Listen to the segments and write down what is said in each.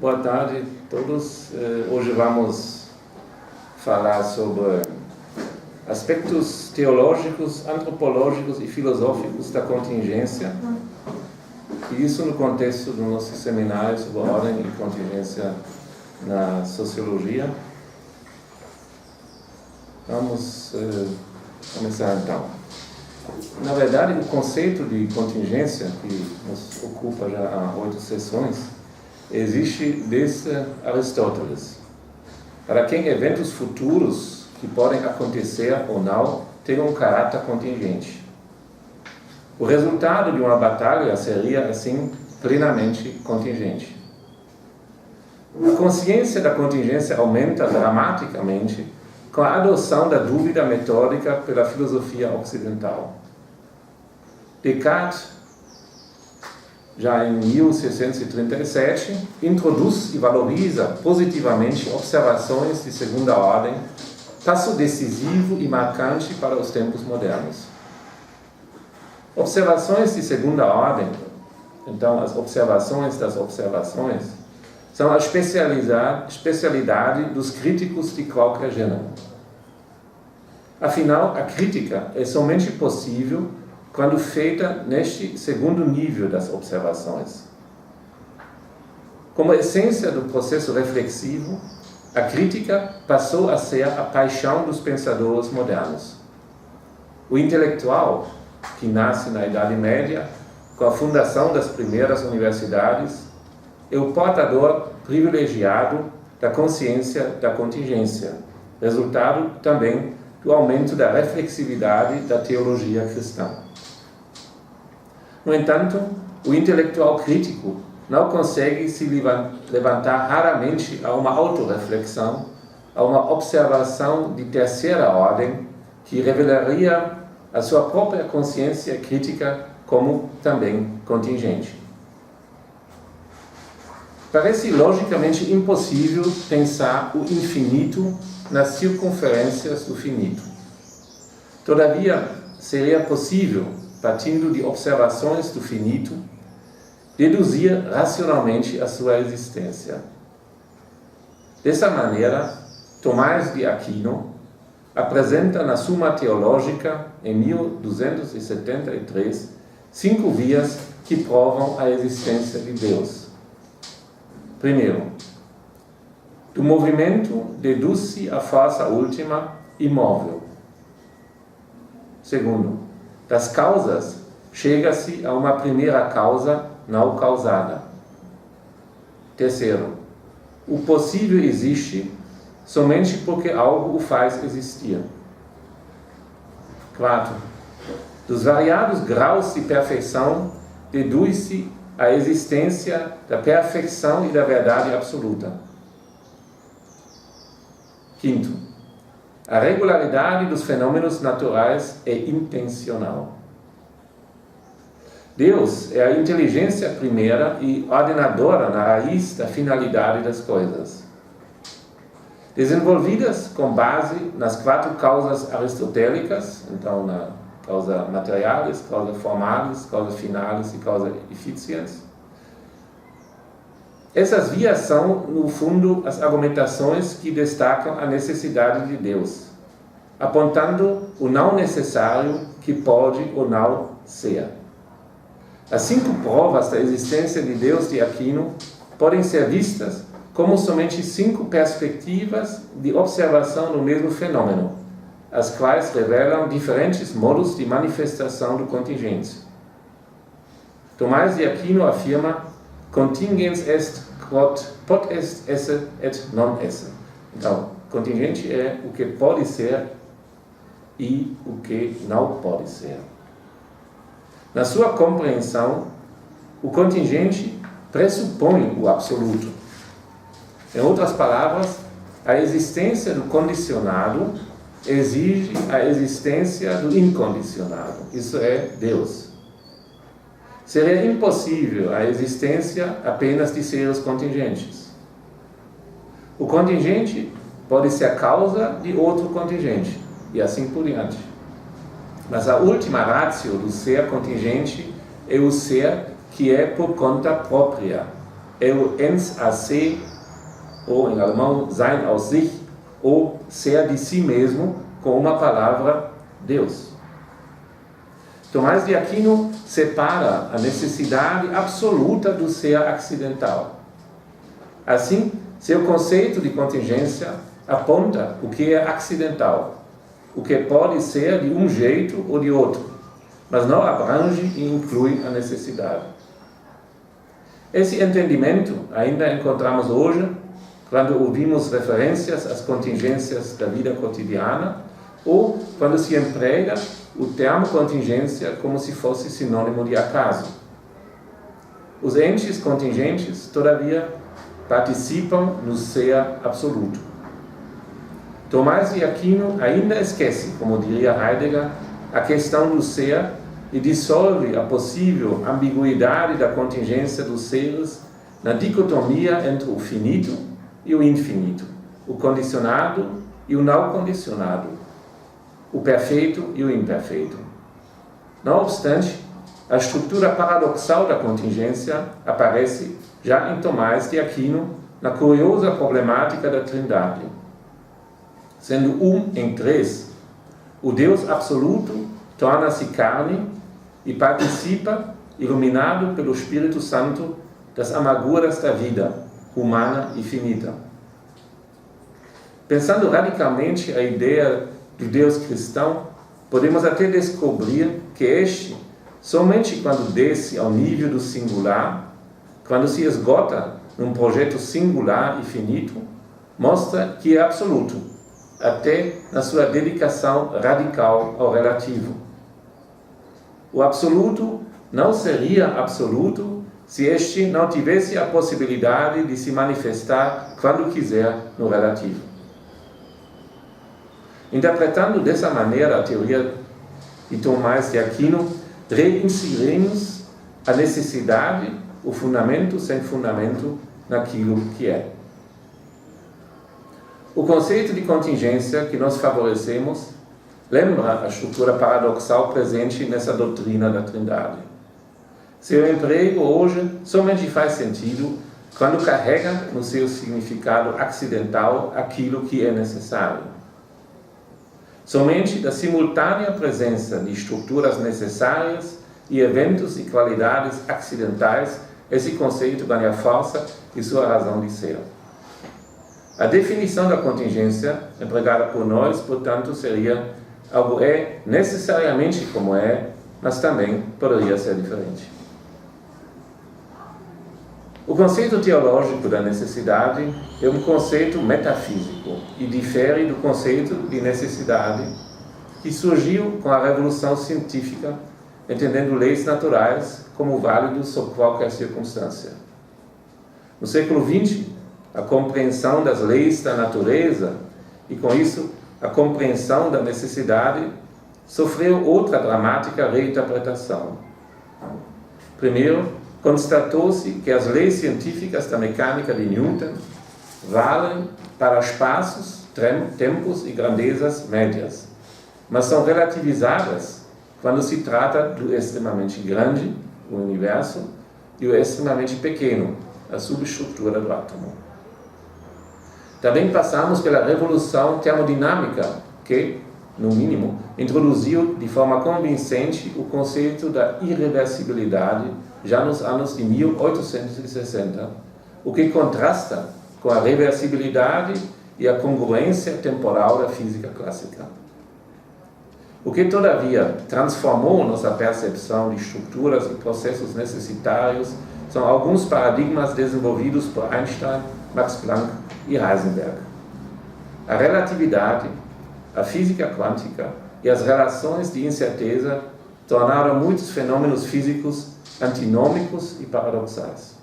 Boa tarde a todos. Hoje vamos falar sobre aspectos teológicos, antropológicos e filosóficos da contingência. E isso no contexto do nosso seminário sobre ordem e contingência na sociologia. Vamos começar então. Na verdade, o conceito de contingência, que nos ocupa já há 8 sessões, existe desde Aristóteles. Para quem eventos futuros que podem acontecer ou não têm um caráter contingente. O resultado de uma batalha seria, assim, plenamente contingente. A consciência da contingência aumenta dramaticamente com a adoção da dúvida metódica pela filosofia ocidental. Descartes, já em 1637, introduz e valoriza positivamente observações de segunda ordem, passo decisivo e marcante para os tempos modernos. Observações de segunda ordem, então as observações das observações, são a especialidade dos críticos de qualquer gênero. Afinal, a crítica é somente possível quando feita neste segundo nível das observações. Como essência do processo reflexivo, a crítica passou a ser a paixão dos pensadores modernos. O intelectual, que nasce na Idade Média, com a fundação das primeiras universidades, é o portador privilegiado da consciência da contingência, resultado também do aumento da reflexividade da teologia cristã. No entanto, o intelectual crítico não consegue se levantar raramente a uma autorreflexão, a uma observação de terceira ordem que revelaria a sua própria consciência crítica como também contingente. Parece logicamente impossível pensar o infinito nas circunferências do finito. Todavia, seria possível, partindo de observações do finito, deduzir racionalmente a sua existência. Dessa maneira, Tomás de Aquino apresenta na Suma Teológica, em 1273, 5 vias que provam a existência de Deus. Primeiro, do movimento deduz-se a força última imóvel. Segundo, das causas chega-se a uma primeira causa não causada. Terceiro, o possível existe somente porque algo o faz existir. Quarto, dos variados graus de perfeição deduz-se a existência da perfeição e da verdade absoluta. Quinto, a regularidade dos fenômenos naturais é intencional. Deus é a inteligência primeira e ordenadora na raiz da finalidade das coisas. Desenvolvidas com base nas 4 causas aristotélicas, então na causa materialis, causa formalis, causa finalis e causa efficiens. Essas vias são, no fundo, as argumentações que destacam a necessidade de Deus, apontando o não necessário que pode ou não ser. As 5 provas da existência de Deus de Aquino podem ser vistas como somente 5 perspectivas de observação do mesmo fenômeno, as quais revelam diferentes modos de manifestação do contingente. Tomás de Aquino afirma: contingens est quod pot est esse et non esse. Então, contingente é o que pode ser e o que não pode ser. Na sua compreensão, o contingente pressupõe o absoluto. Em outras palavras, a existência do condicionado exige a existência do incondicionado. Isso é Deus. Seria impossível a existência apenas de seres contingentes. O contingente pode ser a causa de outro contingente, e assim por diante. Mas a última ratio do ser contingente é o ser que é por conta própria, é o ens a se, ou em alemão, sein aus sich, ou ser de si mesmo, com uma palavra, Deus. Tomás de Aquino separa a necessidade absoluta do ser acidental. Assim, seu conceito de contingência aponta o que é acidental, o que pode ser de um jeito ou de outro, mas não abrange e inclui a necessidade. Esse entendimento ainda encontramos hoje quando ouvimos referências às contingências da vida cotidiana ou quando se emprega o termo contingência como se fosse sinônimo de acaso. Os entes contingentes, todavia, participam no ser absoluto. Tomás de Aquino ainda esquece, como diria Heidegger, a questão do ser e dissolve a possível ambiguidade da contingência dos seres na dicotomia entre o finito e o infinito, o condicionado e o não condicionado, o perfeito e o imperfeito. Não obstante, a estrutura paradoxal da contingência aparece já em Tomás de Aquino na curiosa problemática da Trindade. Sendo um em três, o Deus absoluto torna-se carne e participa, iluminado pelo Espírito Santo, das amarguras da vida humana e finita. Pensando radicalmente a ideia do Deus cristão, podemos até descobrir que este, somente quando desce ao nível do singular, quando se esgota num projeto singular e finito, mostra que é absoluto, até na sua dedicação radical ao relativo. O absoluto não seria absoluto se este não tivesse a possibilidade de se manifestar quando quiser no relativo. Interpretando dessa maneira a teoria de Tomás de Aquino, reinserimos a necessidade, o fundamento sem fundamento, naquilo que é. O conceito de contingência que nós favorecemos lembra a estrutura paradoxal presente nessa doutrina da Trindade. Seu emprego hoje somente faz sentido quando carrega no seu significado acidental aquilo que é necessário. Somente da simultânea presença de estruturas necessárias e eventos e qualidades acidentais esse conceito ganha força e sua razão de ser. A definição da contingência empregada por nós, portanto, seria algo é necessariamente como é, mas também poderia ser diferente. O conceito teológico da necessidade é um conceito metafísico e difere do conceito de necessidade que surgiu com a revolução científica, entendendo leis naturais como válidos sob qualquer circunstância. No século XX, a compreensão das leis da natureza e, com isso, a compreensão da necessidade sofreu outra dramática reinterpretação. Primeiro, constatou-se que as leis científicas da mecânica de Newton valem para espaços, tempos e grandezas médias, mas são relativizadas quando se trata do extremamente grande, o universo, e o extremamente pequeno, a subestrutura do átomo. Também passamos pela revolução termodinâmica, que, no mínimo, introduziu de forma convincente o conceito da irreversibilidade já nos anos de 1860, o que contrasta com a reversibilidade e a congruência temporal da física clássica. O que, todavia, transformou nossa percepção de estruturas e processos necessitários são alguns paradigmas desenvolvidos por Einstein, Max Planck e Heisenberg. A relatividade, a física quântica e as relações de incerteza tornaram muitos fenômenos físicos antinômicos e paradoxais.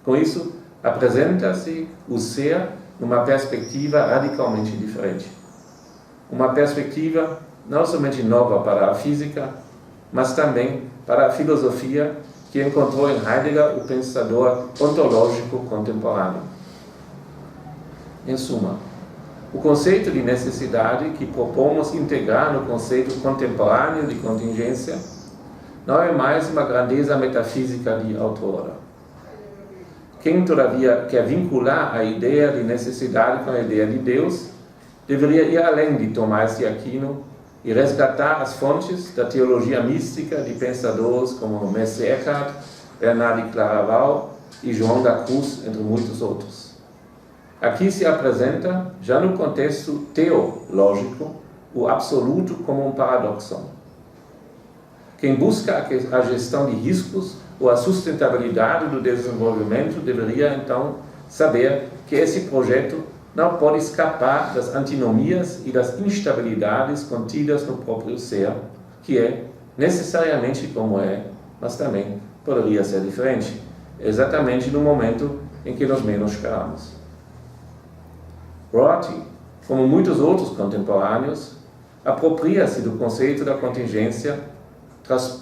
Com isso, apresenta-se o ser numa perspectiva radicalmente diferente. Uma perspectiva não somente nova para a física, mas também para a filosofia que encontrou em Heidegger o pensador ontológico contemporâneo. Em suma, o conceito de necessidade que propomos integrar no conceito contemporâneo de contingência não é mais uma grandeza metafísica de outrora. quem todavia quer vincular a ideia de necessidade com a ideia de Deus, deveria ir além de Tomás de Aquino e resgatar as fontes da teologia mística de pensadores como Mestre Eckhart, Bernard de Claraval e João da Cruz, entre muitos outros. Aqui se apresenta, já no contexto teológico, o absoluto como um paradoxo. Quem busca a gestão de riscos ou a sustentabilidade do desenvolvimento deveria, então, saber que esse projeto não pode escapar das antinomias e das instabilidades contidas no próprio ser, que é necessariamente como é, mas também poderia ser diferente, exatamente no momento em que nós menos esperamos. Rorty, como muitos outros contemporâneos, apropria-se do conceito da contingência,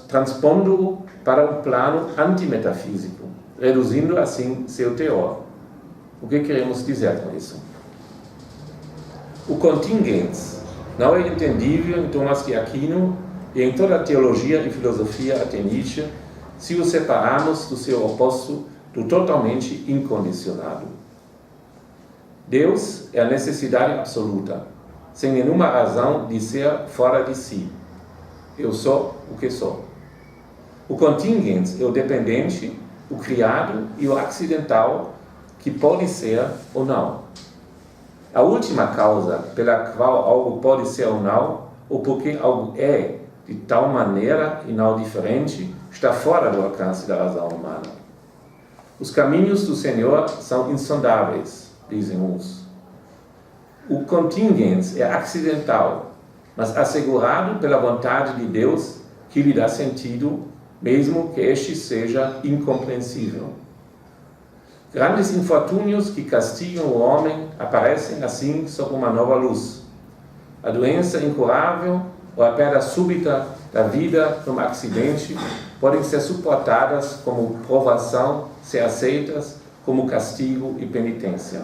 transpondo-o para um plano antimetafísico, reduzindo assim seu teor. O que queremos dizer com isso? O contingens não é entendível em Tomás de Aquino e em toda a teologia e filosofia até Nietzsche se o separarmos do seu oposto, do totalmente incondicionado. Deus é a necessidade absoluta, sem nenhuma razão de ser fora de si. Eu sou o que sou. O contingens é o dependente, o criado e o acidental, que pode ser ou não. A última causa pela qual algo pode ser ou não, ou porque algo é de tal maneira e não diferente, está fora do alcance da razão humana. Os caminhos do Senhor são insondáveis, dizem uns. O contingens é acidental, mas assegurado pela vontade de Deus, que lhe dá sentido, mesmo que este seja incompreensível. Grandes infortúnios que castigam o homem aparecem assim sob uma nova luz. A doença incurável ou a perda súbita da vida num acidente podem ser suportadas como provação, ser aceitas como castigo e penitência.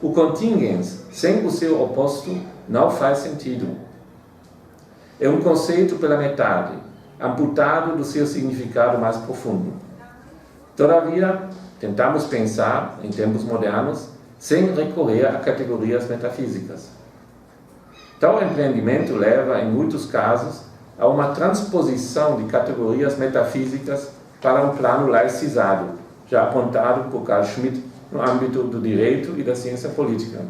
O contingens, sem o seu oposto, não faz sentido. É um conceito pela metade, amputado do seu significado mais profundo. Todavia, tentamos pensar, em tempos modernos, sem recorrer a categorias metafísicas. Tal empreendimento leva, em muitos casos, a uma transposição de categorias metafísicas para um plano laicizado, já apontado por Carl Schmitt no âmbito do direito e da ciência política,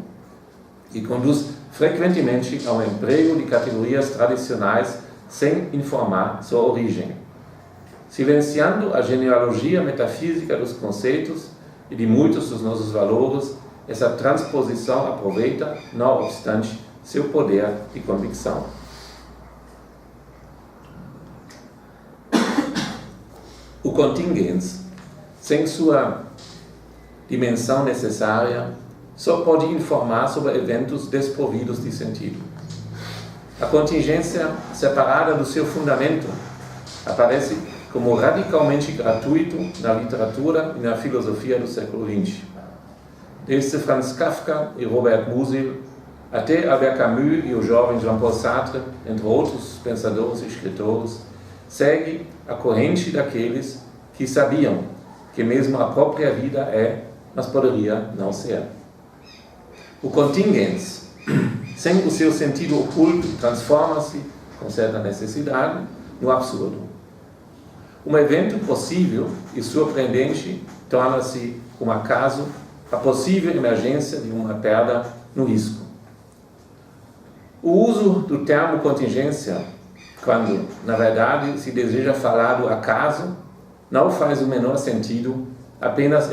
e conduz frequentemente ao emprego de categorias tradicionais sem informar sua origem. Silenciando a genealogia metafísica dos conceitos e de muitos dos nossos valores, essa transposição aproveita, não obstante, seu poder de convicção. O contingens, sem sua dimensão necessária, só pode informar sobre eventos desprovidos de sentido. A contingência, separada do seu fundamento, aparece como radicalmente gratuito na literatura e na filosofia do século XX. Desde Franz Kafka e Robert Musil, até Albert Camus e o jovem Jean-Paul Sartre, entre outros pensadores e escritores, segue a corrente daqueles que sabiam que mesmo a própria vida é, mas poderia não ser. O contingens, sem o seu sentido oculto, transforma-se, com certa necessidade, no absurdo. Um evento possível e surpreendente torna-se, um acaso, a possível emergência de uma perda no risco. O uso do termo contingência, quando, na verdade, se deseja falar do acaso, não faz o menor sentido, apenas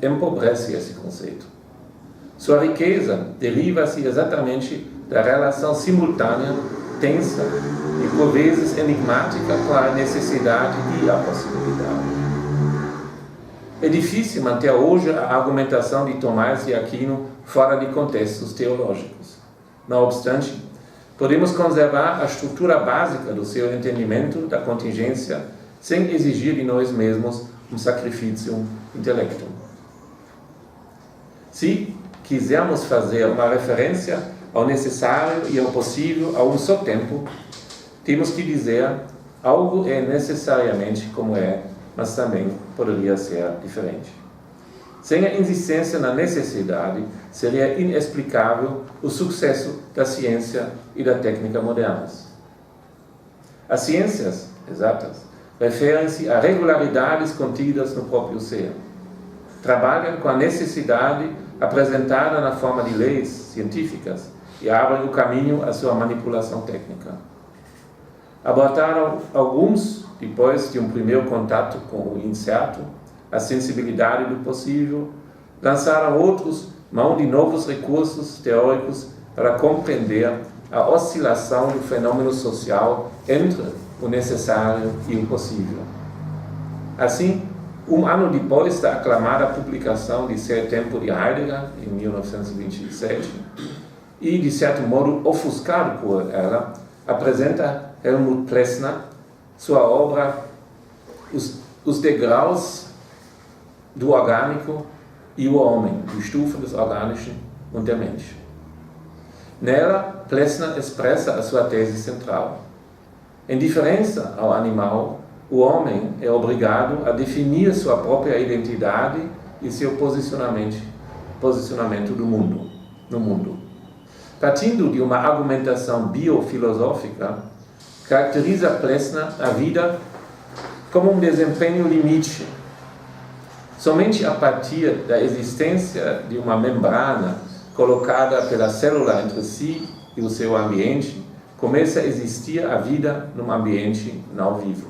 empobrece esse conceito. Sua riqueza deriva-se exatamente da relação simultânea, tensa e por vezes enigmática com a necessidade e a possibilidade. É difícil manter hoje a argumentação de Tomás de Aquino fora de contextos teológicos. Não obstante, podemos conservar a estrutura básica do seu entendimento da contingência sem exigir de nós mesmos um sacrifício intelecto. Se quisermos fazer uma referência ao necessário e ao possível a um só tempo, temos que dizer algo é necessariamente como é, mas também poderia ser diferente. Sem a insistência na necessidade, seria inexplicável o sucesso da ciência e da técnica modernas. As ciências exatas referem-se a regularidades contidas no próprio ser. Trabalham com a necessidade apresentada na forma de leis científicas e abrem o caminho à sua manipulação técnica. Abortaram alguns, depois de um primeiro contato com o incerto, a sensibilidade do possível, lançaram outros mão de novos recursos teóricos para compreender a oscilação do fenômeno social entre o necessário e o possível. Assim, um ano depois da aclamada publicação de Seu Tempo de Heidegger, em 1927, e de certo modo ofuscado por ela, apresenta Helmut Plessner sua obra Os Degraus do Orgânico e o Homem, die Stufen des Organischen und der Mensch. Nela, Plessner expressa a sua tese central. Em diferença ao animal, o homem é obrigado a definir sua própria identidade e seu posicionamento no mundo. Partindo de uma argumentação biofilosófica, caracteriza Plessner a vida como um desempenho limite. Somente a partir da existência de uma membrana colocada pela célula entre si e o seu ambiente, começa a existir a vida num ambiente não vivo.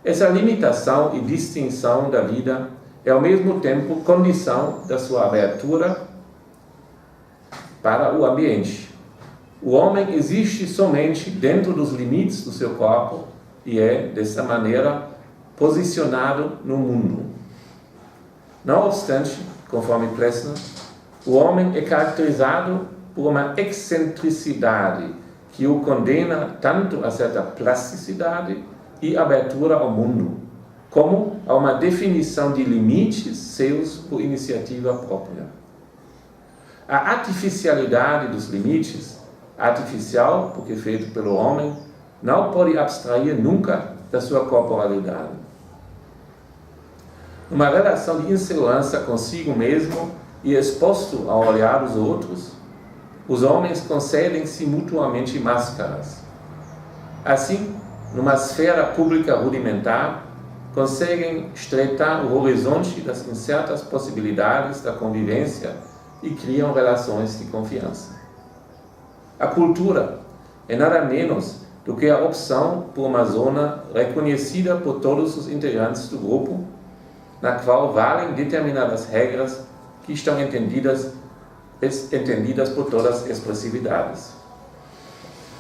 Essa limitação e distinção da vida é ao mesmo tempo condição da sua abertura para o ambiente. O homem existe somente dentro dos limites do seu corpo e é, dessa maneira, posicionado no mundo. Não obstante, conforme Plessner, o homem é caracterizado por uma excentricidade que o condena tanto a certa plasticidade e abertura ao mundo, como a uma definição de limites seus por iniciativa própria. A artificialidade dos limites, artificial porque feito pelo homem, não pode abstrair nunca da sua corporalidade. Numa relação de insegurança consigo mesmo e exposto ao olhar dos outros, os homens concedem-se mutuamente máscaras. Assim, numa esfera pública rudimentar, conseguem estreitar o horizonte das incertas possibilidades da convivência e criam relações de confiança. A cultura é nada menos do que a opção por uma zona reconhecida por todos os integrantes do grupo, na qual valem determinadas regras que estão entendidas por todas as expressividades.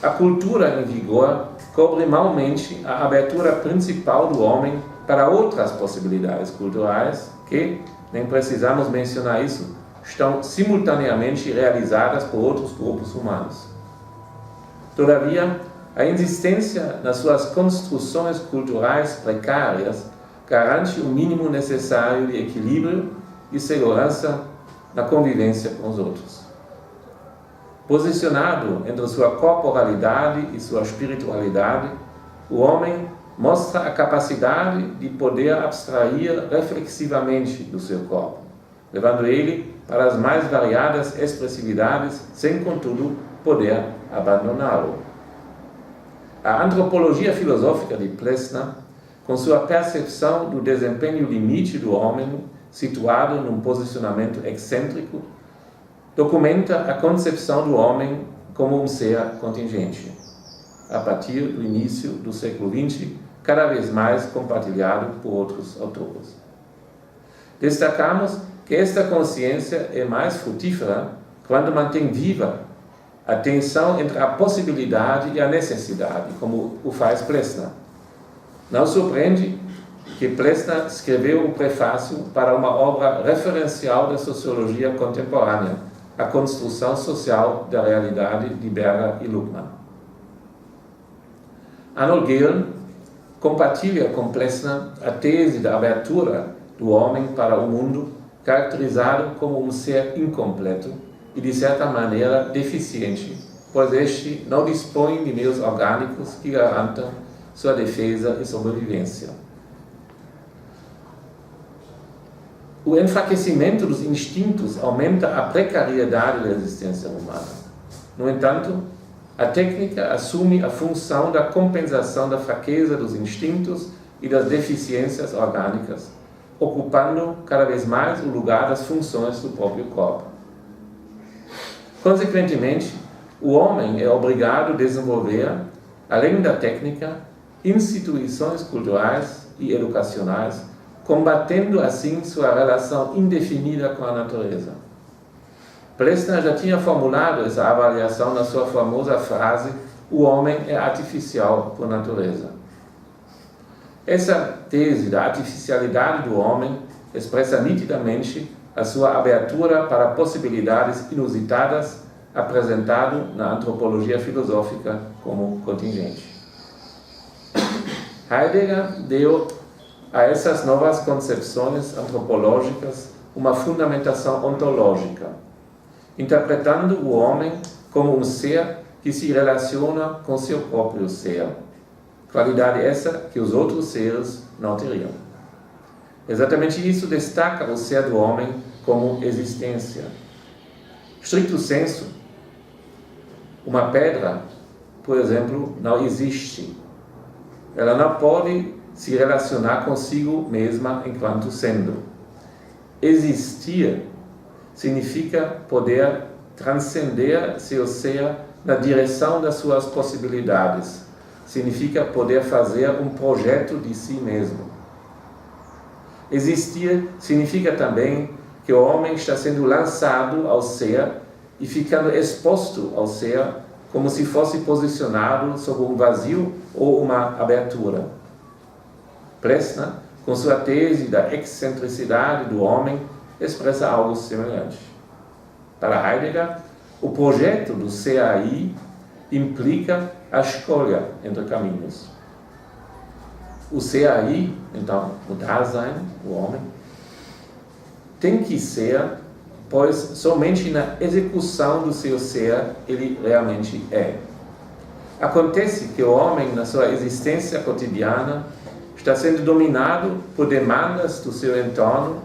A cultura em vigor cobre malmente a abertura principal do homem para outras possibilidades culturais que, nem precisamos mencionar isso, estão simultaneamente realizadas por outros grupos humanos. Todavia, a insistência nas suas construções culturais precárias garante o mínimo necessário de equilíbrio e segurança na convivência com os outros. Posicionado entre sua corporalidade e sua espiritualidade, o homem mostra a capacidade de poder abstrair reflexivamente do seu corpo, levando ele para as mais variadas expressividades, sem, contudo, poder abandoná-lo. A antropologia filosófica de Plessner, com sua percepção do desempenho limite do homem, situado num posicionamento excêntrico, documenta a concepção do homem como um ser contingente, a partir do início do século XX, cada vez mais compartilhado por outros autores. Destacamos que esta consciência é mais frutífera quando mantém viva a tensão entre a possibilidade e a necessidade, como o faz Plessner. Não surpreende que Plessner escreveu o prefácio para uma obra referencial da sociologia contemporânea, A Construção Social da Realidade, de Berger e Luckmann. Arnold Gehlen compartilha com Plessner a tese da abertura do homem para o mundo, caracterizado como um ser incompleto e, de certa maneira, deficiente, pois este não dispõe de meios orgânicos que garantam sua defesa e sobrevivência. O enfraquecimento dos instintos aumenta a precariedade da existência humana. No entanto, a técnica assume a função da compensação da fraqueza dos instintos e das deficiências orgânicas, ocupando cada vez mais o lugar das funções do próprio corpo. Consequentemente, o homem é obrigado a desenvolver, além da técnica, instituições culturais e educacionais, combatendo assim sua relação indefinida com a natureza. Plessner já tinha formulado essa avaliação na sua famosa frase: o homem é artificial por natureza. Essa tese da artificialidade do homem expressa nitidamente a sua abertura para possibilidades inusitadas, apresentado na antropologia filosófica como contingente. Heidegger deu a essas novas concepções antropológicas uma fundamentação ontológica, interpretando o homem como um ser que se relaciona com seu próprio ser, qualidade essa que os outros seres não teriam. Exatamente isso destaca o ser do homem como existência. Stricto sensu, uma pedra, por exemplo, não existe. Ela não pode se relacionar consigo mesma enquanto sendo. Existir significa poder transcender seu ser na direção das suas possibilidades. Significa poder fazer um projeto de si mesmo. Existir significa também que o homem está sendo lançado ao ser e ficando exposto ao ser como se fosse posicionado sobre um vazio ou uma abertura. Plessner, com sua tese da excentricidade do homem, expressa algo semelhante. Para Heidegger, o projeto do ser aí implica a escolha entre caminhos. O ser aí, então, o Dasein, o homem, tem que ser, pois somente na execução do seu ser ele realmente é. Acontece que o homem, na sua existência cotidiana, está sendo dominado por demandas do seu entorno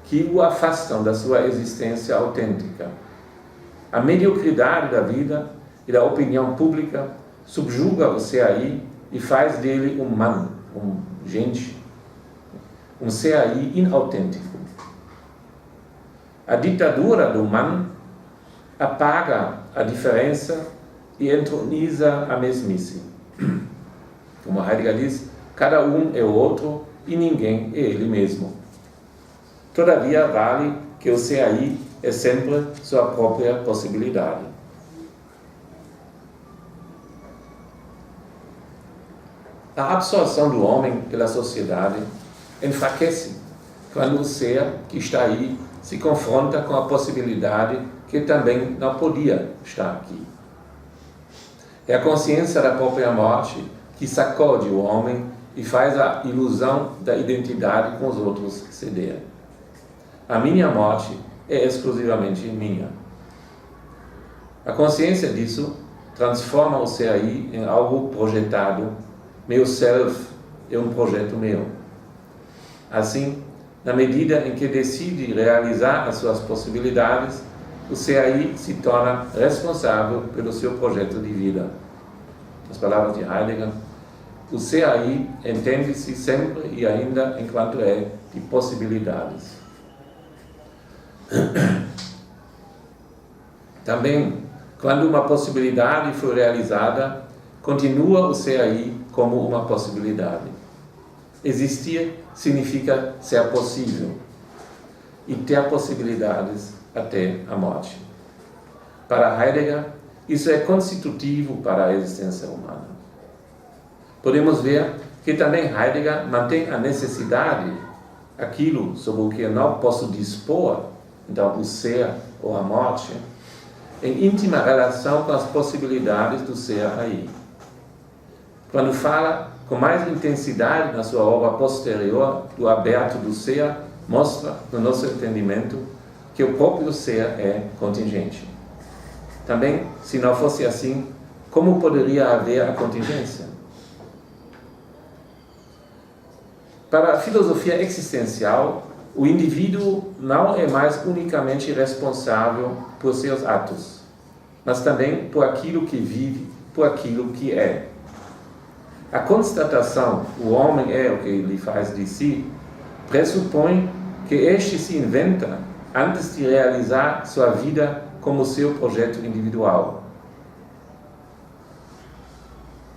que o afastam da sua existência autêntica. A mediocridade da vida e da opinião pública subjuga o ser aí e faz dele um man, um gente, um ser aí inautêntico. A ditadura do man apaga a diferença e entroniza a mesmice. Como Heidegger diz, cada um é o outro e ninguém é ele mesmo. Todavia, vale que o ser aí é sempre sua própria possibilidade. A absorção do homem pela sociedade enfraquece quando o ser que está aí se confronta com a possibilidade que também não podia estar aqui. É a consciência da própria morte que sacode o homem e faz a ilusão da identidade com os outros ceder. A minha morte é exclusivamente minha. A consciência disso transforma o ser aí em algo projetado. Meu self é um projeto meu. Assim, na medida em que decide realizar as suas possibilidades, o ser aí se torna responsável pelo seu projeto de vida. As palavras de Heidegger: o ser aí entende-se sempre e ainda enquanto é de possibilidades. Também, quando uma possibilidade foi realizada, continua o ser aí como uma possibilidade. Existir significa ser possível e ter possibilidades até a morte. Para Heidegger, isso é constitutivo para a existência humana. Podemos ver que também Heidegger mantém a necessidade, aquilo sobre o que eu não posso dispor, então o ser ou a morte, em íntima relação com as possibilidades do ser aí. Quando fala com mais intensidade na sua obra posterior do aberto do ser, mostra, no nosso entendimento, que o próprio ser é contingente. Também, se não fosse assim, como poderia haver a contingência? Para a filosofia existencial, o indivíduo não é mais unicamente responsável por seus atos, mas também por aquilo que vive, por aquilo que é. A constatação, o homem é o que ele faz de si, pressupõe que este se inventa antes de realizar sua vida como seu projeto individual.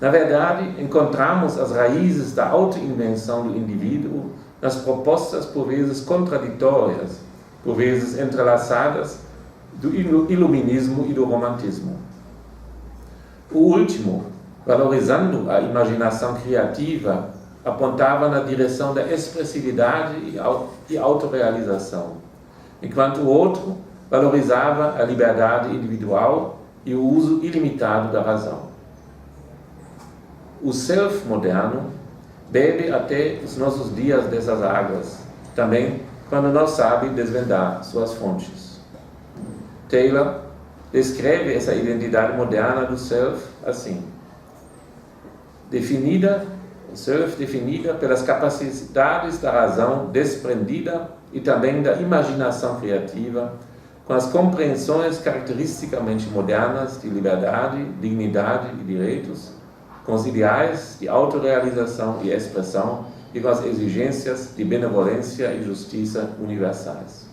Na verdade, encontramos as raízes da autoinvenção do indivíduo nas propostas por vezes contraditórias, por vezes entrelaçadas, do iluminismo e do romantismo. O último, valorizando a imaginação criativa, apontava na direção da expressividade e autorrealização, enquanto o outro valorizava a liberdade individual e o uso ilimitado da razão. O self moderno bebe até os nossos dias dessas águas, também quando não sabe desvendar suas fontes. Taylor descreve essa identidade moderna do self assim: o self definida pelas capacidades da razão desprendida e também da imaginação criativa, com as compreensões caracteristicamente modernas de liberdade, dignidade e direitos, com os ideais de autorrealização e expressão e com as exigências de benevolência e justiça universais.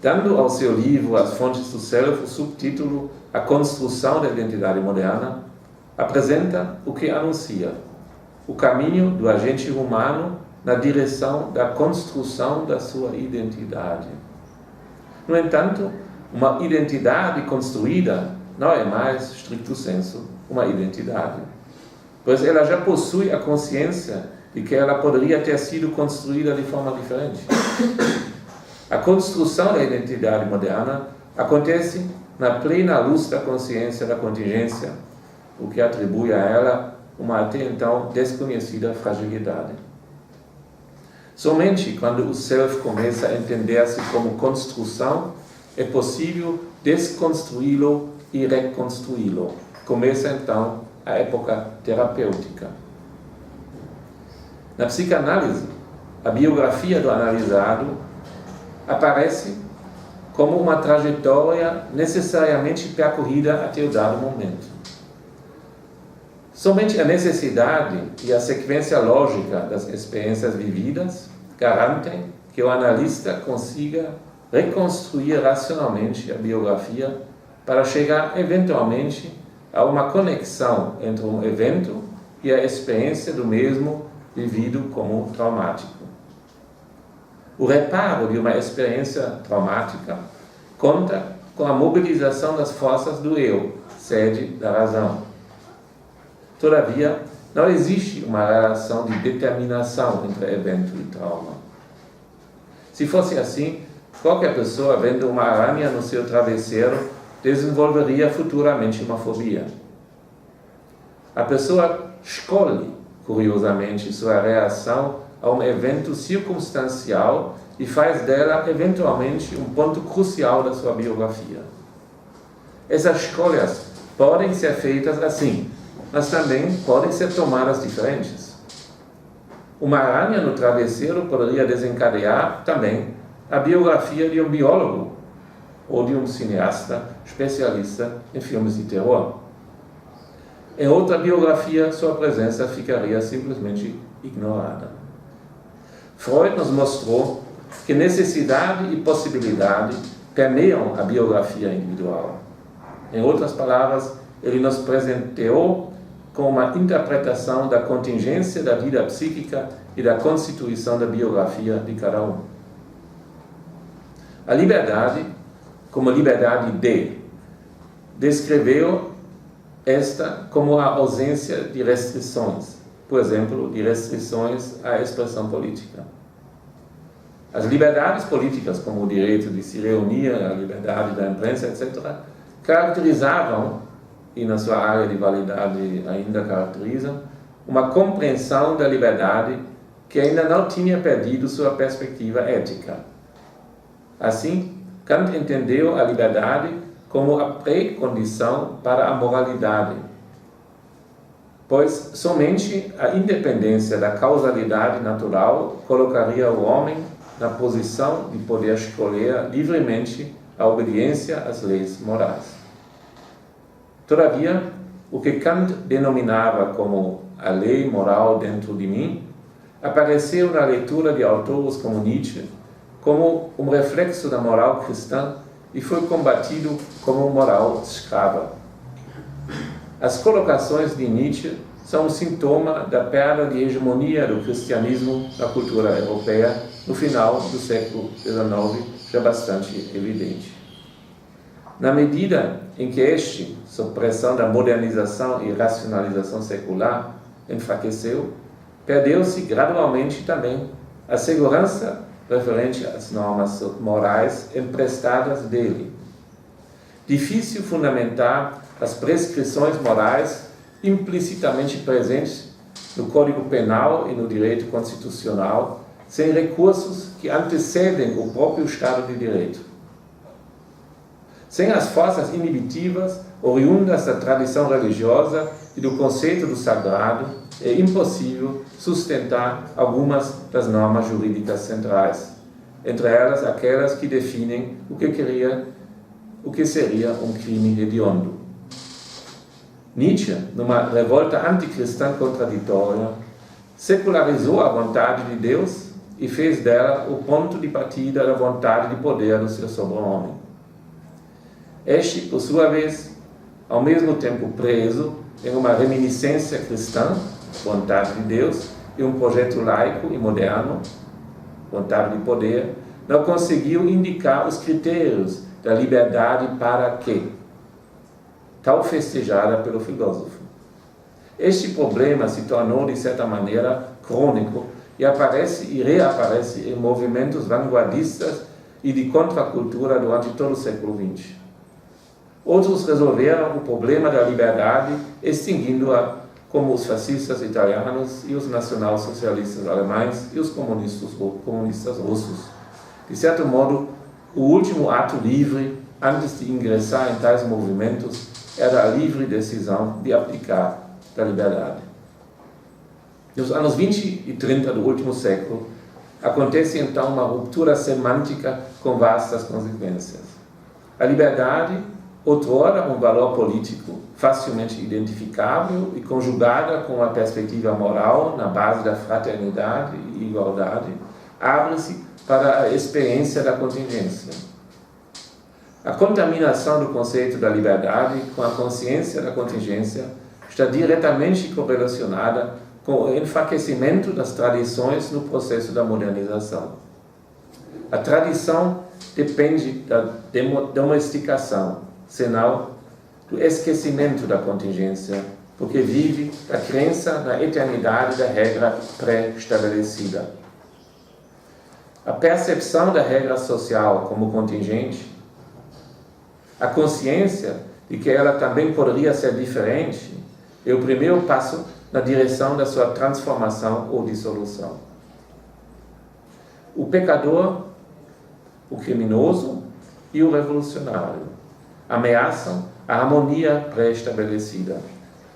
Dando ao seu livro As Fontes do Self o subtítulo A Construção da Identidade Moderna, apresenta o que anuncia: o caminho do agente humano na direção da construção da sua identidade. No entanto, uma identidade construída não é mais, stricto sensu, uma identidade, pois ela já possui a consciência de que ela poderia ter sido construída de forma diferente. A construção da identidade moderna acontece na plena luz da consciência da contingência, o que atribui a ela uma até então desconhecida fragilidade. Somente quando o self começa a entender-se como construção, é possível desconstruí-lo e reconstruí-lo. Começa então a época terapêutica. Na psicanálise, a biografia do analisado aparece como uma trajetória necessariamente percorrida até o dado momento. Somente a necessidade e a sequência lógica das experiências vividas garantem que o analista consiga reconstruir racionalmente a biografia para chegar eventualmente a uma conexão entre um evento e a experiência do mesmo vivido como traumático. O reparo de uma experiência traumática conta com a mobilização das forças do eu, sede da razão. Todavia, não existe uma relação de determinação entre evento e trauma. Se fosse assim, qualquer pessoa vendo uma aranha no seu travesseiro desenvolveria futuramente uma fobia. A pessoa escolhe, curiosamente, sua reação a um evento circunstancial e faz dela, eventualmente, um ponto crucial da sua biografia. Essas escolhas podem ser feitas assim, mas também podem ser tomadas diferentes. Uma aranha no travesseiro poderia desencadear também a biografia de um biólogo ou de um cineasta especialista em filmes de terror. Em outra biografia, sua presença ficaria simplesmente ignorada. Freud nos mostrou que necessidade e possibilidade permeiam a biografia individual. Em outras palavras, ele nos presenteou com uma interpretação da contingência da vida psíquica e da constituição da biografia de cada um. A liberdade, como liberdade descreveu esta como a ausência de restrições, por exemplo, de restrições à expressão política. As liberdades políticas, como o direito de se reunir, a liberdade da imprensa, etc., caracterizavam, e na sua área de validade ainda caracterizam, uma compreensão da liberdade que ainda não tinha perdido sua perspectiva ética. Assim, Kant entendeu a liberdade como a pré-condição para a moralidade, pois somente a independência da causalidade natural colocaria o homem na posição de poder escolher livremente a obediência às leis morais. Todavia, o que Kant denominava como a lei moral dentro de mim, apareceu na leitura de autores como Nietzsche como um reflexo da moral cristã e foi combatido como moral escrava. As colocações de Nietzsche são um sintoma da perda de hegemonia do cristianismo na cultura europeia no final do século XIX, já bastante evidente. Na medida em que este, sob pressão da modernização e racionalização secular, enfraqueceu, perdeu-se gradualmente também a segurança referente às normas morais emprestadas dele. Difícil fundamentar as prescrições morais implicitamente presentes no Código Penal e no direito constitucional, sem recursos que antecedem o próprio Estado de Direito. Sem as forças inibitivas oriundas da tradição religiosa e do conceito do sagrado, é impossível sustentar algumas das normas jurídicas centrais, entre elas aquelas que definem o que seria um crime hediondo. Nietzsche, numa revolta anticristã contraditória, secularizou a vontade de Deus e fez dela o ponto de partida da vontade de poder do seu sobre-homem. Este, por sua vez, ao mesmo tempo preso em uma reminiscência cristã, vontade de Deus, e um projeto laico e moderno, vontade de poder, não conseguiu indicar os critérios da liberdade para quê? Tal festejada pelo filósofo. Este problema se tornou, de certa maneira, crônico e aparece e reaparece em movimentos vanguardistas e de contracultura durante todo o século XX. Outros resolveram o problema da liberdade extinguindo-a, como os fascistas italianos e os nacionalsocialistas alemães e os comunistas russos. De certo modo, o último ato livre, antes de ingressar em tais movimentos, era a livre decisão de abdicar da liberdade. Nos anos 20 e 30 do último século, acontece então uma ruptura semântica com vastas consequências. A liberdade, outrora um valor político facilmente identificável e conjugada com a perspectiva moral na base da fraternidade e igualdade, abre-se para a experiência da contingência. A contaminação do conceito da liberdade com a consciência da contingência está diretamente correlacionada com o enfraquecimento das tradições no processo da modernização. A tradição depende da domesticação, senão do esquecimento da contingência, porque vive da crença na eternidade da regra pré-estabelecida. A percepção da regra social como contingente, a consciência de que ela também poderia ser diferente, é o primeiro passo na direção da sua transformação ou dissolução. O pecador, o criminoso e o revolucionário ameaçam a harmonia pré-estabelecida,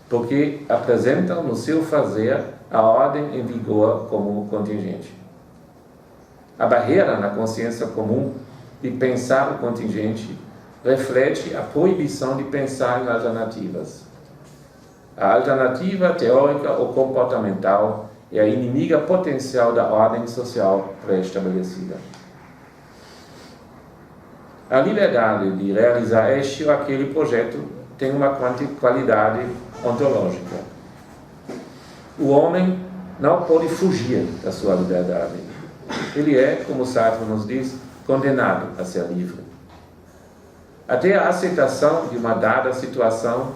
porque apresentam no seu fazer a ordem em vigor como contingente. A barreira na consciência comum de pensar o contingente reflete a proibição de pensar em alternativas. A alternativa teórica ou comportamental é a inimiga potencial da ordem social pré-estabelecida. A liberdade de realizar este ou aquele projeto tem uma qualidade ontológica. O homem não pode fugir da sua liberdade. Ele é, como Sartre nos diz, condenado a ser livre. Até a aceitação de uma dada situação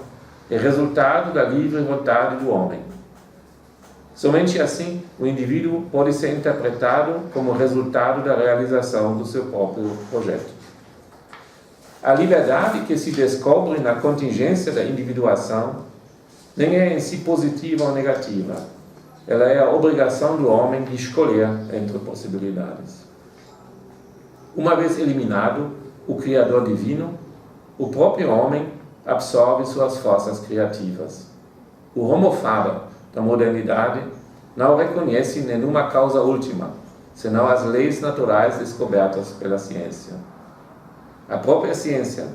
é resultado da livre vontade do homem. Somente assim, o indivíduo pode ser interpretado como resultado da realização do seu próprio projeto. A liberdade que se descobre na contingência da individuação nem é em si positiva ou negativa. Ela é a obrigação do homem de escolher entre possibilidades. Uma vez eliminado o Criador divino, o próprio homem absorve suas forças criativas. O Homo faber da modernidade não reconhece nenhuma causa última, senão as leis naturais descobertas pela ciência. A própria ciência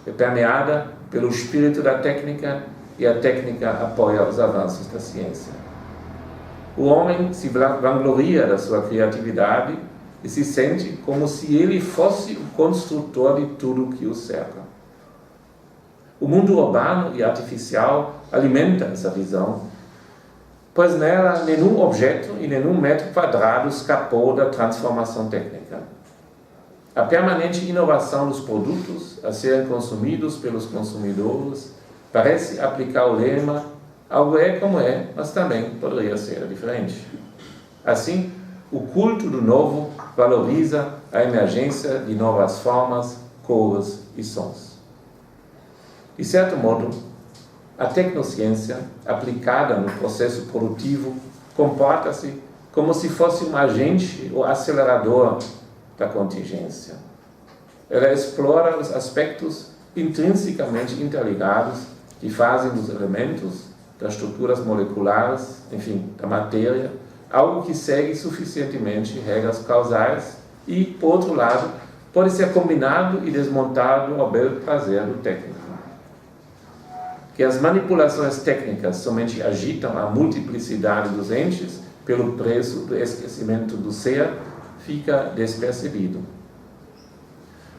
é permeada pelo espírito da técnica e a técnica apoia os avanços da ciência. O homem se vangloria da sua criatividade e se sente como se ele fosse o construtor de tudo que o cerca. O mundo urbano e artificial alimenta essa visão, pois nela nenhum objeto e nenhum metro quadrado escapou da transformação técnica. A permanente inovação dos produtos a serem consumidos pelos consumidores parece aplicar o lema algo é como é, mas também poderia ser diferente. Assim, o culto do novo valoriza a emergência de novas formas, cores e sons. De certo modo, a tecnociência aplicada no processo produtivo comporta-se como se fosse um agente ou acelerador da contingência. Ela explora os aspectos intrinsecamente interligados que fazem dos elementos, das estruturas moleculares, enfim, da matéria, algo que segue suficientemente regras causais e, por outro lado, pode ser combinado e desmontado ao bel prazer do técnico. Que as manipulações técnicas somente agitam a multiplicidade dos entes pelo preço do esquecimento do ser, fica despercebido.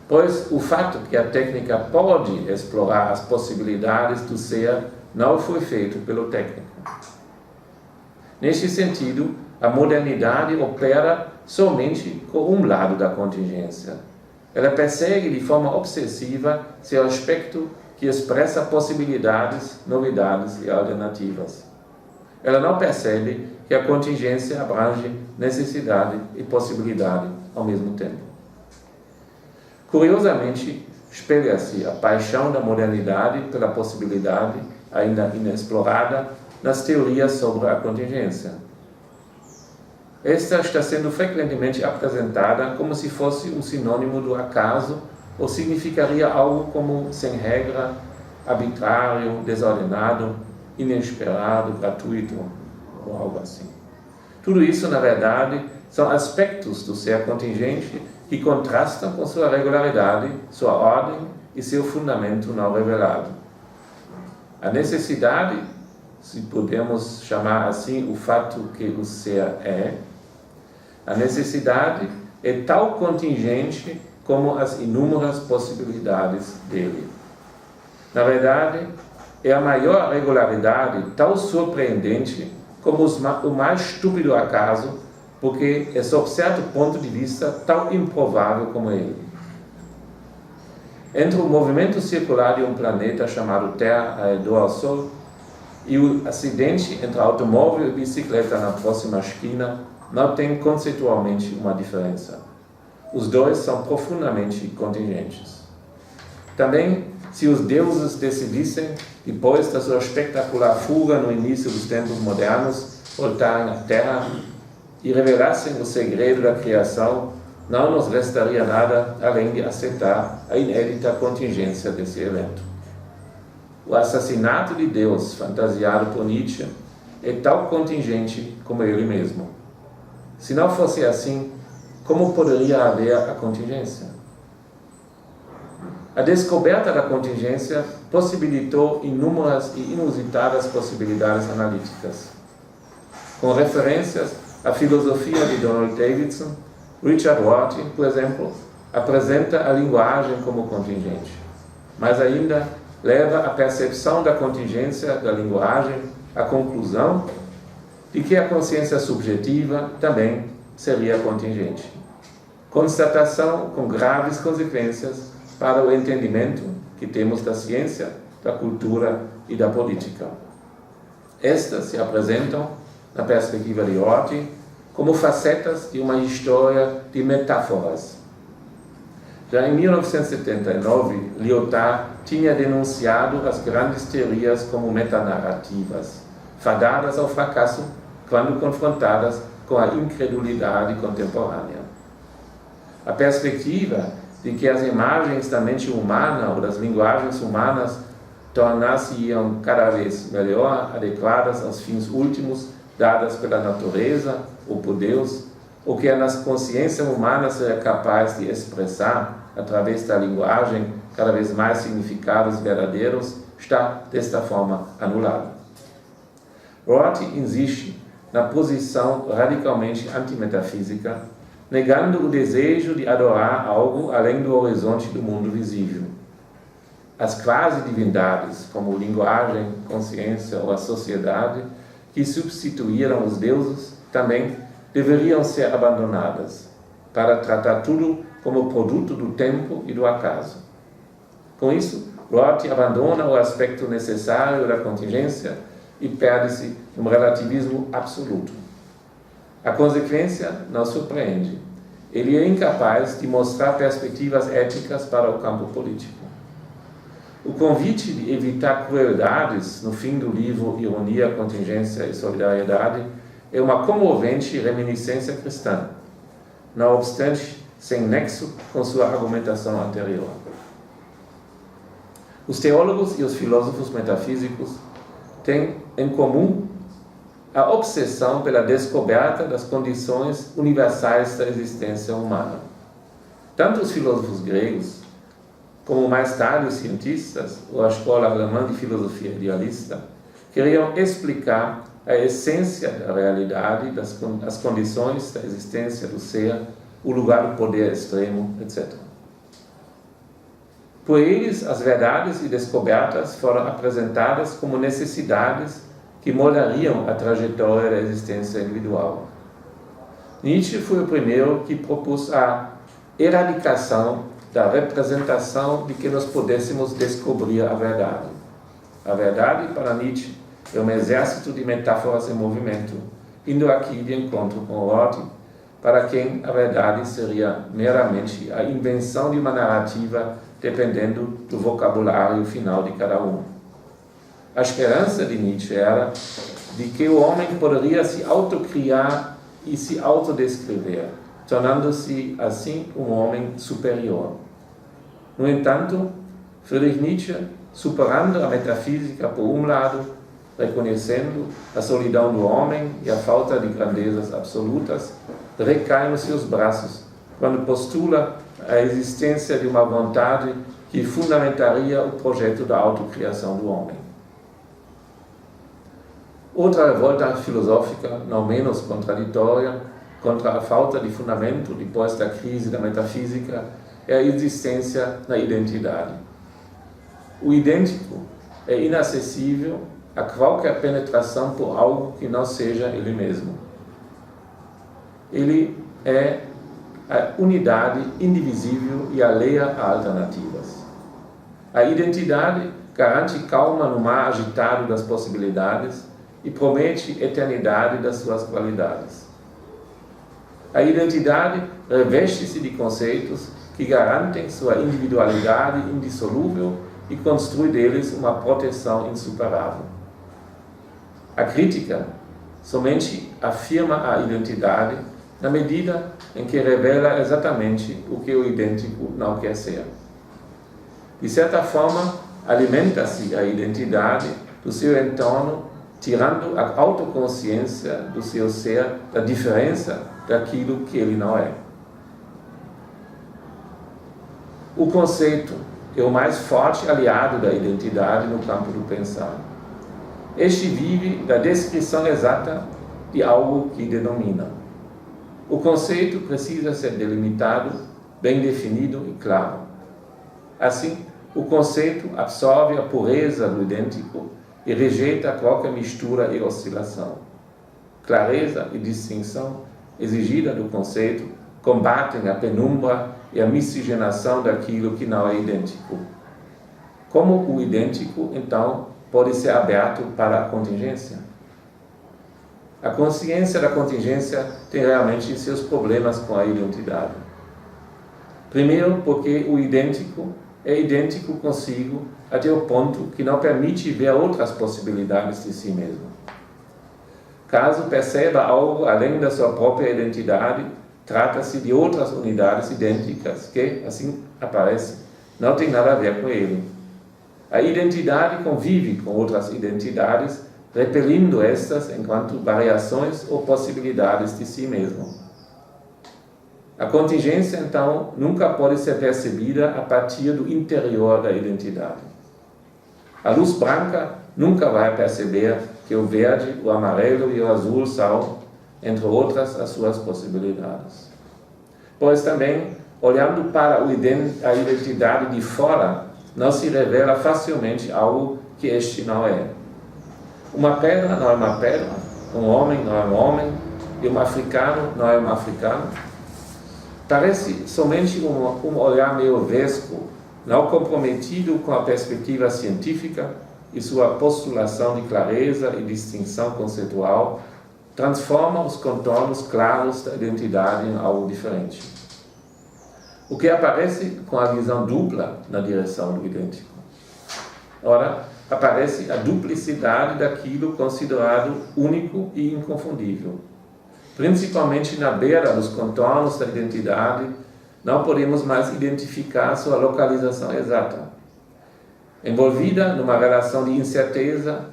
Pois o fato que a técnica pode explorar as possibilidades do ser não foi feito pelo técnico. Neste sentido, a modernidade opera somente com um lado da contingência. Ela persegue de forma obsessiva seu aspecto que expressa possibilidades, novidades e alternativas. Ela não percebe que a contingência abrange necessidade e possibilidade ao mesmo tempo. Curiosamente, espelha-se a paixão da modernidade pela possibilidade ainda inexplorada nas teorias sobre a contingência. Esta está sendo frequentemente apresentada como se fosse um sinônimo do acaso ou significaria algo como sem regra, arbitrário, desordenado, inesperado, gratuito, ou algo assim. Tudo isso, na verdade, são aspectos do ser contingente que contrastam com sua regularidade, sua ordem e seu fundamento não revelado. A necessidade, se podemos chamar assim o fato que o ser é, a necessidade é tal contingente como as inúmeras possibilidades dele. Na verdade, é a maior regularidade tão surpreendente como o mais estúpido acaso, porque é, sob certo ponto de vista, tão improvável como ele. Entre o movimento circular de um planeta chamado Terra ao redor ao Sol e o acidente entre automóvel e bicicleta na próxima esquina, não tem conceitualmente uma diferença. Os dois são profundamente contingentes. Também, se os deuses decidissem, depois da sua espetacular fuga no início dos tempos modernos, voltarem à Terra e revelassem o segredo da criação, não nos restaria nada além de aceitar a inédita contingência desse evento. O assassinato de Deus, fantasiado por Nietzsche, é tão contingente como ele mesmo. Se não fosse assim, como poderia haver a contingência? A descoberta da contingência possibilitou inúmeras e inusitadas possibilidades analíticas. Com referências à filosofia de Donald Davidson, Richard Rorty, por exemplo, apresenta a linguagem como contingente, mas ainda leva a percepção da contingência da linguagem à conclusão de que a consciência subjetiva também seria contingente. Constatação com graves consequências para o entendimento que temos da ciência, da cultura e da política. Estas se apresentam, na perspectiva de Rorty, como facetas de uma história de metáforas. Já em 1979, Lyotard tinha denunciado as grandes teorias como metanarrativas, fadadas ao fracasso quando confrontadas com a incredulidade contemporânea. A perspectiva de que as imagens da mente humana ou das linguagens humanas tornar-se-iam cada vez melhor adequadas aos fins últimos dadas pela natureza ou por Deus, o que a consciência humana seria capaz de expressar através da linguagem cada vez mais significados verdadeiros, está desta forma anulado. Rorty insiste na posição radicalmente antimetafísica, negando o desejo de adorar algo além do horizonte do mundo visível. As quase-divindades, como linguagem, consciência ou a sociedade, que substituíram os deuses, também deveriam ser abandonadas, para tratar tudo como produto do tempo e do acaso. Com isso, Rorty abandona o aspecto necessário da contingência e perde-se num relativismo absoluto. A consequência não surpreende. Ele é incapaz de mostrar perspectivas éticas para o campo político. O convite de evitar crueldades no fim do livro Ironia, Contingência e Solidariedade é uma comovente reminiscência cristã, não obstante sem nexo com sua argumentação anterior. Os teólogos e os filósofos metafísicos têm em comum a obsessão pela descoberta das condições universais da existência humana. Tanto os filósofos gregos, como mais tarde os cientistas, ou a escola alemã de filosofia idealista, queriam explicar a essência da realidade, as condições da existência do ser, o lugar do poder extremo, etc. Por eles, as verdades e descobertas foram apresentadas como necessidades que moldariam a trajetória da existência individual. Nietzsche foi o primeiro que propôs a erradicação da representação de que nós pudéssemos descobrir a verdade. A verdade, para Nietzsche, é um exército de metáforas em movimento, indo aqui de encontro com Rorty, para quem a verdade seria meramente a invenção de uma narrativa dependendo do vocabulário final de cada um. A esperança de Nietzsche era de que o homem poderia se autocriar e se autodescrever, tornando-se assim um homem superior. No entanto, Friedrich Nietzsche, superando a metafísica por um lado, reconhecendo a solidão do homem e a falta de grandezas absolutas, recai nos seus braços quando postula a existência de uma vontade que fundamentaria o projeto da autocriação do homem. Outra revolta filosófica, não menos contraditória, contra a falta de fundamento depois da crise da metafísica, é a existência na identidade. O idêntico é inacessível a qualquer penetração por algo que não seja ele mesmo. Ele é a unidade indivisível e alheia a alternativas. A identidade garante calma no mar agitado das possibilidades e promete eternidade das suas qualidades. A identidade reveste-se de conceitos que garantem sua individualidade indissolúvel e constrói deles uma proteção insuperável. A crítica somente afirma a identidade na medida em que revela exatamente o que o idêntico não quer ser. De certa forma, alimenta-se a identidade do seu entorno, tirando a autoconsciência do seu ser da diferença daquilo que ele não é. O conceito é o mais forte aliado da identidade no campo do pensar. Este vive da descrição exata de algo que denomina. O conceito precisa ser delimitado, bem definido e claro. Assim, o conceito absorve a pureza do idêntico e rejeita qualquer mistura e oscilação. Clareza e distinção exigida do conceito combatem a penumbra e a miscigenação daquilo que não é idêntico. Como o idêntico, então, pode ser aberto para a contingência? A consciência da contingência tem realmente seus problemas com a identidade. Primeiro, porque o idêntico é idêntico consigo até o ponto que não permite ver outras possibilidades de si mesmo. Caso perceba algo além da sua própria identidade, trata-se de outras unidades idênticas que, assim aparece, não tem nada a ver com ele. A identidade convive com outras identidades, repelindo estas enquanto variações ou possibilidades de si mesmo. A contingência, então, nunca pode ser percebida a partir do interior da identidade. A luz branca nunca vai perceber que o verde, o amarelo e o azul são, entre outras, as suas possibilidades. Pois também, olhando para a identidade de fora, não se revela facilmente algo que este não é. Uma pedra não é uma pedra, um homem não é um homem, e um africano não é um africano. Parece somente um olhar meio vesgo, não comprometido com a perspectiva científica e sua postulação de clareza e distinção conceitual, transforma os contornos claros da identidade em algo diferente. O que aparece com a visão dupla na direção do idêntico. Ora, aparece a duplicidade daquilo considerado único e inconfundível. Principalmente na beira dos contornos da identidade, não podemos mais identificar sua localização exata. Envolvida numa relação de incerteza,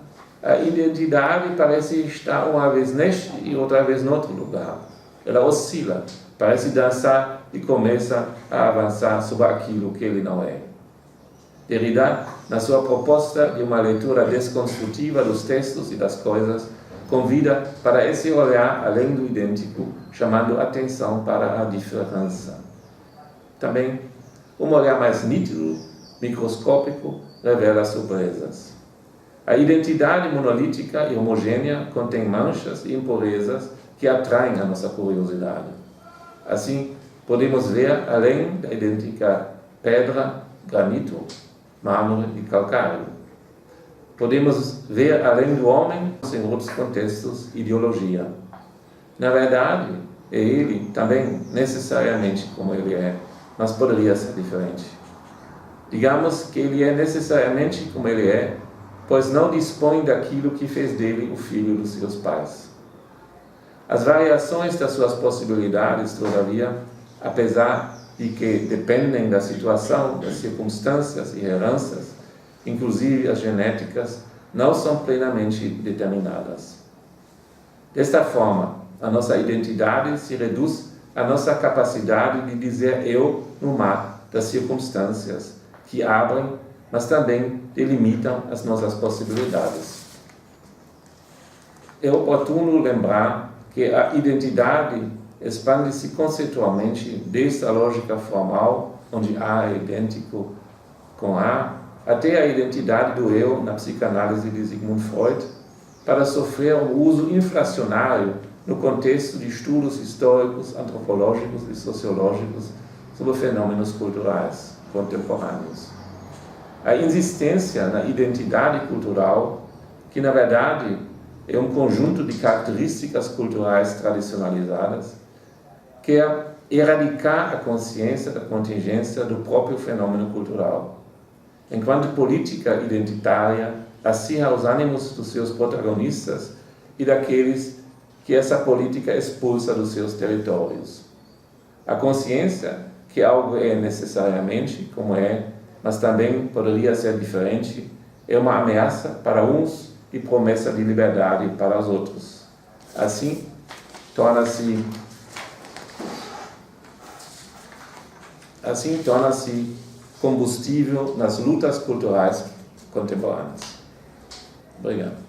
a identidade parece estar uma vez neste e outra vez noutro lugar. Ela oscila, parece dançar e começa a avançar sobre aquilo que ele não é. Derrida, na sua proposta de uma leitura desconstrutiva dos textos e das coisas, convida para esse olhar além do idêntico, chamando atenção para a diferença. Também, um olhar mais nítido, microscópico, revela surpresas. A identidade monolítica e homogênea contém manchas e impurezas que atraem a nossa curiosidade. Assim, podemos ver além da idêntica pedra, granito, mármore e calcário. Podemos ver além do homem, em outros contextos, ideologia. Na verdade, é ele também necessariamente como ele é, mas poderia ser diferente. Digamos que ele é necessariamente como ele é, pois não dispõe daquilo que fez dele o filho dos seus pais. As variações das suas possibilidades, todavia, apesar de que dependem da situação, das circunstâncias e heranças, inclusive as genéticas, não são plenamente determinadas. Desta forma, a nossa identidade se reduz à nossa capacidade de dizer eu no mar das circunstâncias, que abrem, mas também delimitam as nossas possibilidades. É oportuno lembrar que a identidade expande-se conceitualmente desde a lógica formal, onde A é idêntico com A, até a identidade do eu na psicanálise de Sigmund Freud, para sofrer um uso inflacionário no contexto de estudos históricos, antropológicos e sociológicos sobre fenômenos culturais contemporâneos. A insistência na identidade cultural, que na verdade é um conjunto de características culturais tradicionalizadas, quer erradicar a consciência da contingência do próprio fenômeno cultural. Enquanto política identitária, acirra os ânimos dos seus protagonistas e daqueles que essa política expulsa dos seus territórios. A consciência que algo é necessariamente como é, mas também poderia ser diferente, é uma ameaça para uns e promessa de liberdade para os outros. Assim, torna-se combustível nas lutas culturais contemporâneas. Obrigado.